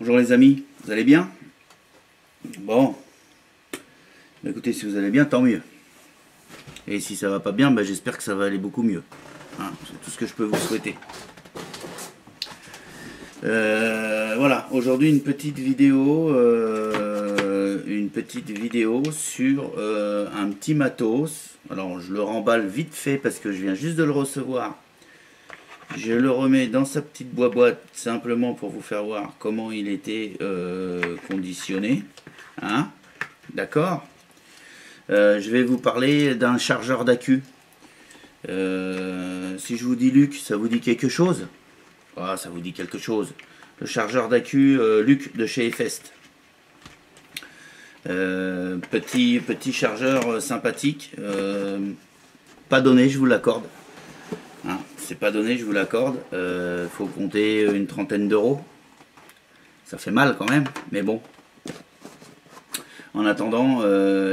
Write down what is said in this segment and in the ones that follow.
Bonjour les amis, vous allez bien? Bon, bah écoutez, si vous allez bien, tant mieux. Et si ça va pas bien, bah j'espère que ça va aller beaucoup mieux. Hein, c'est tout ce que je peux vous souhaiter. Voilà, aujourd'hui une petite vidéo sur un petit matos. Alors je le remballe vite fait parce que je viens juste de le recevoir. Je le remets dans sa petite boîte simplement pour vous faire voir comment il était conditionné. Hein? D'accord? Je vais vous parler d'un chargeur d'accu. Si je vous dis Luc, ça vous dit quelque chose? Ah, ça vous dit quelque chose. Le chargeur d'accu Luc de chez Efest. Petit chargeur sympathique. Pas donné, je vous l'accorde. Hein, c'est pas donné, je vous l'accorde. Faut compter une trentaine d'euros. Ça fait mal quand même, mais bon. En attendant,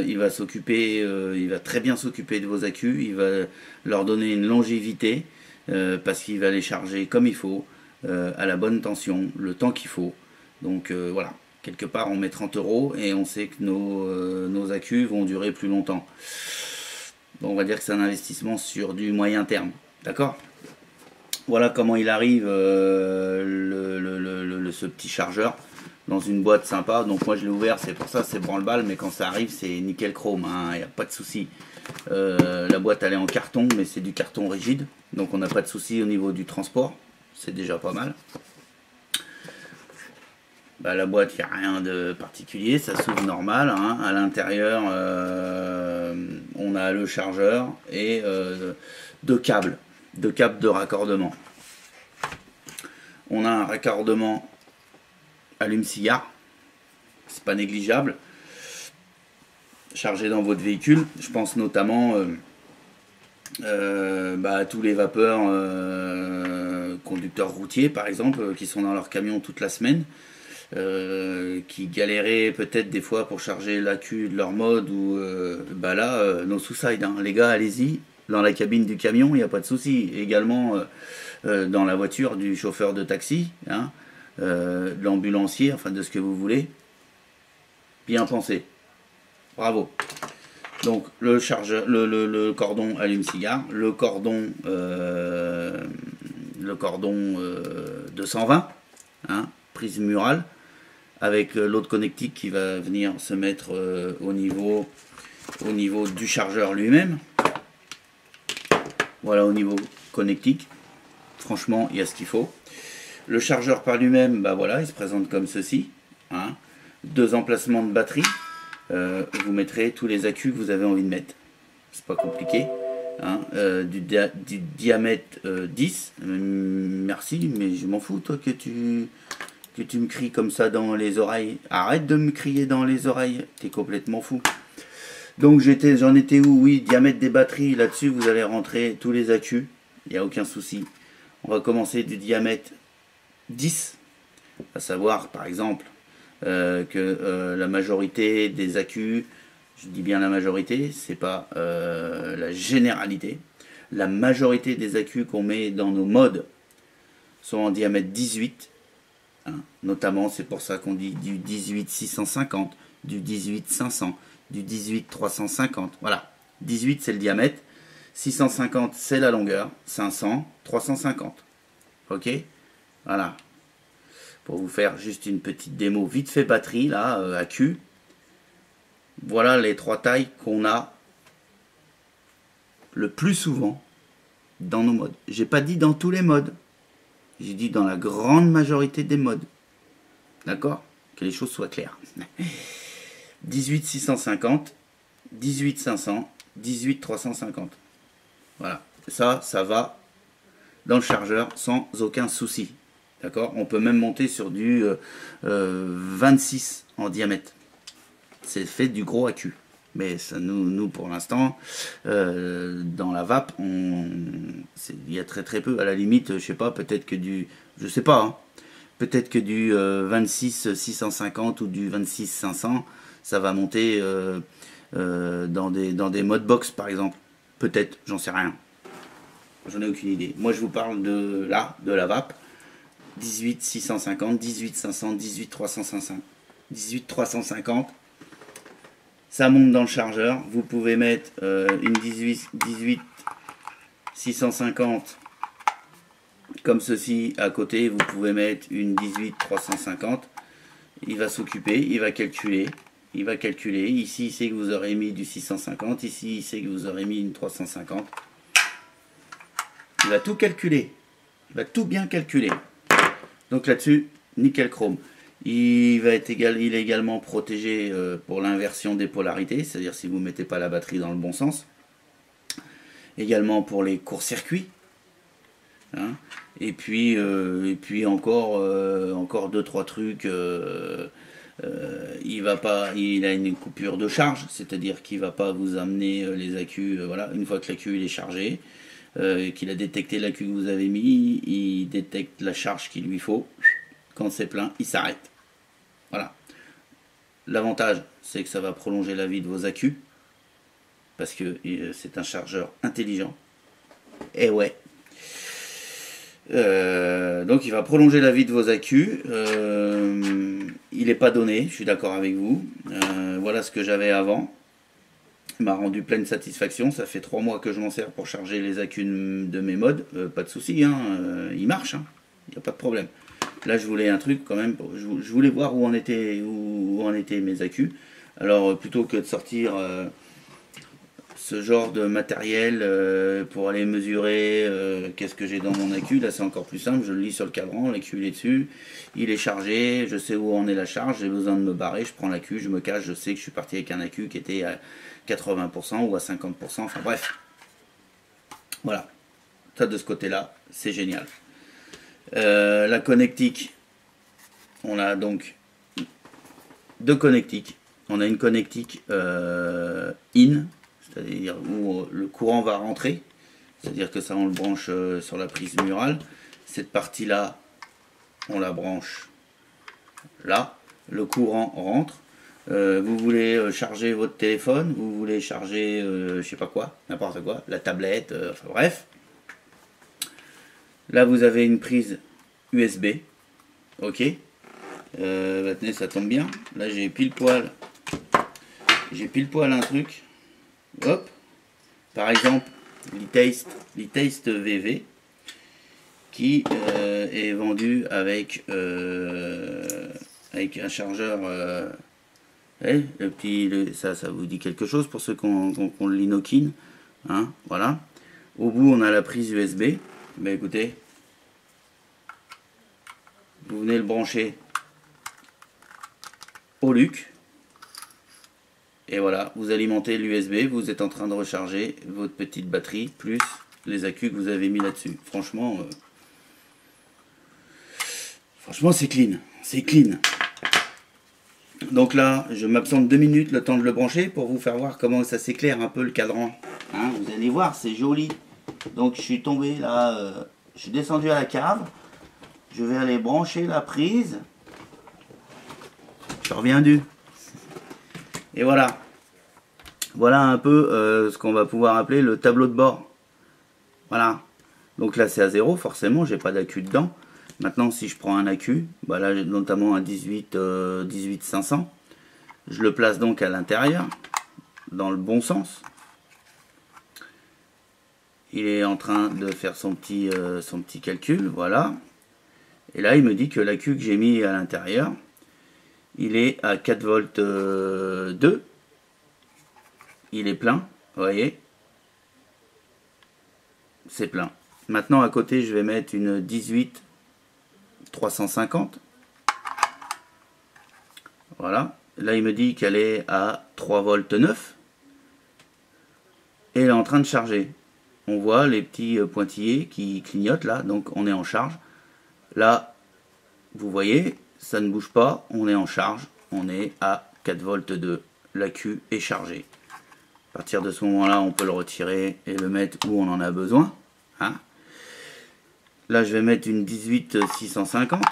il va s'occuper, il va très bien s'occuper de vos accus. Il va leur donner une longévité parce qu'il va les charger comme il faut, à la bonne tension, le temps qu'il faut. Donc voilà, quelque part on met 30 euros et on sait que nos accus vont durer plus longtemps. Bon, on va dire que c'est un investissement sur du moyen terme. D'accord? Voilà comment il arrive ce petit chargeur dans une boîte sympa. Donc moi je l'ai ouvert, c'est pour ça, c'est branle-balle, mais quand ça arrive c'est nickel chrome, il n'y a pas de souci. La boîte elle est en carton, mais c'est du carton rigide, donc on n'a pas de souci au niveau du transport, c'est déjà pas mal. Bah, la boîte, il n'y a rien de particulier, ça s'ouvre normal. Hein. À l'intérieur, on a le chargeur et deux câbles de raccordement. On a un raccordement allume-cigare, c'est pas négligeable. Chargé dans votre véhicule, je pense notamment à tous les vapeurs conducteurs routiers par exemple, qui sont dans leur camion toute la semaine. Qui galéraient peut-être des fois pour charger l'accu de leur mode ou là no suicide, hein. Les gars, allez-y dans la cabine du camion, il n'y a pas de souci. Également dans la voiture du chauffeur de taxi, hein, de l'ambulancier, enfin de ce que vous voulez. Bien pensé, bravo. Donc le chargeur, le cordon allume-cigare, le cordon 220, hein, prise murale, avec l'autre connectique qui va venir se mettre au niveau du chargeur lui-même. Voilà, au niveau connectique, franchement il y a ce qu'il faut. Le chargeur par lui-même, bah voilà, il se présente comme ceci, hein. Deux emplacements de batterie, vous mettrez tous les accus que vous avez envie de mettre, c'est pas compliqué, hein. Du diamètre 10, merci, mais je m'en fous toi que tu me cries comme ça dans les oreilles. Arrête de me crier dans les oreilles, t'es complètement fou. Donc j'en étais où? Oui, diamètre des batteries, là-dessus vous allez rentrer tous les accus, il n'y a aucun souci. On va commencer du diamètre 10, à savoir par exemple que la majorité des accus, je dis bien la majorité, c'est pas la généralité, la majorité des accus qu'on met dans nos modes sont en diamètre 18. Hein, notamment, c'est pour ça qu'on dit du 18 650, du 18 500, du 18 350. Voilà, 18 c'est le diamètre, 650 c'est la longueur, 500, 350. Ok, voilà. Pour vous faire juste une petite démo vite fait batterie là, accu. Voilà les trois tailles qu'on a le plus souvent dans nos modes. J'ai pas dit dans tous les modes. J'ai dit dans la grande majorité des modes. D'accord? Que les choses soient claires. 18 650, 18 500, 18 350. Voilà. Ça va dans le chargeur sans aucun souci. D'accord? On peut même monter sur du 26 en diamètre. C'est fait du gros accu. Mais ça, nous pour l'instant, dans la vape, il y a très peu. À la limite, je sais pas, peut-être que je sais pas, hein, peut-être que du 26 650 ou du 26 500, ça va monter dans des modes box par exemple. Peut-être, j'en sais rien. J'en ai aucune idée. Moi, je vous parle de la vape. 18 650, 18 500, 18 350, 18 350. Ça monte dans le chargeur. Vous pouvez mettre une 18 650 comme ceci à côté. Vous pouvez mettre une 18 350. Il va s'occuper, il va calculer. Il va calculer. Ici, il sait que vous aurez mis du 650. Ici, il sait que vous aurez mis une 350. Il va tout calculer. Il va tout bien calculer. Donc là-dessus, nickel chrome. Il est également protégé pour l'inversion des polarités, c'est-à-dire si vous ne mettez pas la batterie dans le bon sens. Également pour les courts-circuits. Hein. Et puis encore 2-3 trucs. Il a une coupure de charge, c'est-à-dire qu'il ne va pas vous amener les accus. Voilà, une fois que l'accu est chargé, qu'il a détecté l'accu que vous avez mis, il détecte la charge qu'il lui faut. Quand c'est plein, il s'arrête. Voilà. L'avantage, c'est que ça va prolonger la vie de vos accus, parce que c'est un chargeur intelligent. Et ouais. Donc il va prolonger la vie de vos accus. Il n'est pas donné, je suis d'accord avec vous. Voilà ce que j'avais avant. Il m'a rendu pleine satisfaction. Ça fait 3 mois que je m'en sers pour charger les accus de mes modes. Pas de souci, hein, il marche. Il n'y a pas de problème. Là, je voulais un truc quand même. Je voulais voir où en étaient mes accus. Alors, plutôt que de sortir ce genre de matériel pour aller mesurer qu'est-ce que j'ai dans mon accu, là, c'est encore plus simple. Je le lis sur le cadran, l'accu il est dessus, il est chargé, je sais où en est la charge, j'ai besoin de me barrer, je prends l'accu, je me cache, je sais que je suis parti avec un accu qui était à 80% ou à 50%, enfin bref. Voilà. Ça, de ce côté-là, c'est génial. La connectique, on a donc 2 connectiques. On a une connectique in, c'est-à-dire où le courant va rentrer, c'est-à-dire que ça on le branche sur la prise murale. Cette partie-là, on la branche là, le courant rentre. Vous voulez charger votre téléphone, vous voulez charger je sais pas quoi, n'importe quoi, la tablette, enfin bref. Là, vous avez une prise USB. Ok. Tenez, ça tombe bien. Là, j'ai pile poil un truc. Hop. Par exemple, l'e-Taste VV qui est vendu avec un chargeur. Le petit, ça vous dit quelque chose pour ceux qui ont le Linokin. Hein, voilà. Au bout, on a la prise USB. Ben écoutez, vous venez le brancher au luc et voilà, vous alimentez l'USB, vous êtes en train de recharger votre petite batterie plus les accus que vous avez mis là-dessus. Franchement, c'est clean, c'est clean. Donc là, je m'absente 2 minutes le temps de le brancher pour vous faire voir comment ça s'éclaire un peu le cadran. Hein, vous allez voir, c'est joli. Donc je suis tombé là, je suis descendu à la cave. Je vais aller brancher la prise. Je reviens du. Et voilà. Voilà un peu ce qu'on va pouvoir appeler le tableau de bord. Voilà. Donc là c'est à 0, forcément, j'ai pas d'accu dedans. Maintenant si je prends un accu, bah là j'ai notamment un 18 500. Je le place donc à l'intérieur, dans le bon sens. Il est en train de faire son petit calcul, voilà. Et là, il me dit que l'accu que j'ai mis à l'intérieur, il est à 4 volts 2. Il est plein, vous voyez. C'est plein. Maintenant, à côté, je vais mettre une 18 350. Voilà. Là, il me dit qu'elle est à 3 volts 9. Et elle est en train de charger. On voit les petits pointillés qui clignotent là, donc on est en charge. Là, vous voyez, ça ne bouge pas, on est en charge, on est à 4 volts 2. L'accu est chargé. À partir de ce moment-là, on peut le retirer et le mettre où on en a besoin. Hein. Là, je vais mettre une 18 650.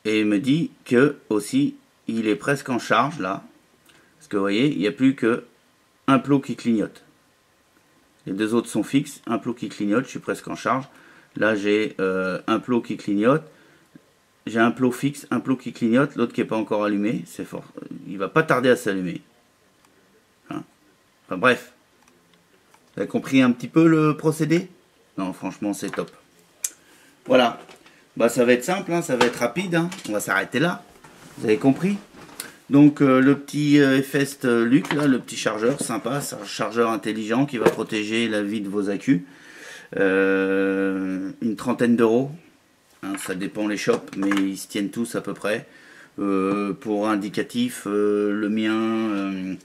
Et il me dit que aussi, il est presque en charge là. Parce que vous voyez, il n'y a plus que un plot qui clignote. Les deux autres sont fixes. Un plot qui clignote, je suis presque en charge. Là, j'ai un plot qui clignote. J'ai un plot fixe, un plot qui clignote, l'autre qui n'est pas encore allumé. C'est fort. Il va pas tarder à s'allumer. Hein. Enfin bref. Vous avez compris un petit peu le procédé? Non, franchement, c'est top. Voilà. Bah, ça va être simple, hein, ça va être rapide. Hein. On va s'arrêter là. Vous avez compris? Donc, le petit Fest Luc, là, le petit chargeur, sympa. C'est un chargeur intelligent qui va protéger la vie de vos accus. Une trentaine d'euros. Hein, ça dépend les shops, mais ils se tiennent tous à peu près. Pour indicatif, le mien,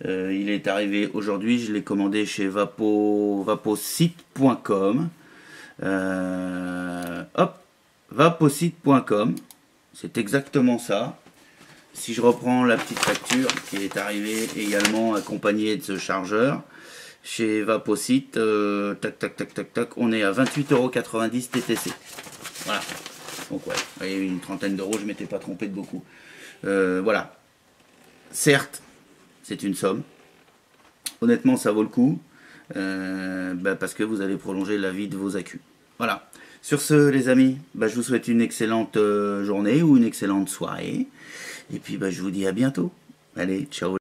il est arrivé aujourd'hui. Je l'ai commandé chez vaposite.com. Hop, vaposite.com. C'est exactement ça. Si je reprends la petite facture qui est arrivée également accompagnée de ce chargeur chez Vaposite, tac tac tac tac tac, on est à 28,90 € TTC. Voilà. Donc ouais, vous voyez, une trentaine d'euros, je ne m'étais pas trompé de beaucoup. Voilà. Certes, c'est une somme. Honnêtement, ça vaut le coup. Parce que vous allez prolonger la vie de vos accus. Voilà. Sur ce, les amis, je vous souhaite une excellente journée ou une excellente soirée. Et puis, je vous dis à bientôt. Allez, ciao.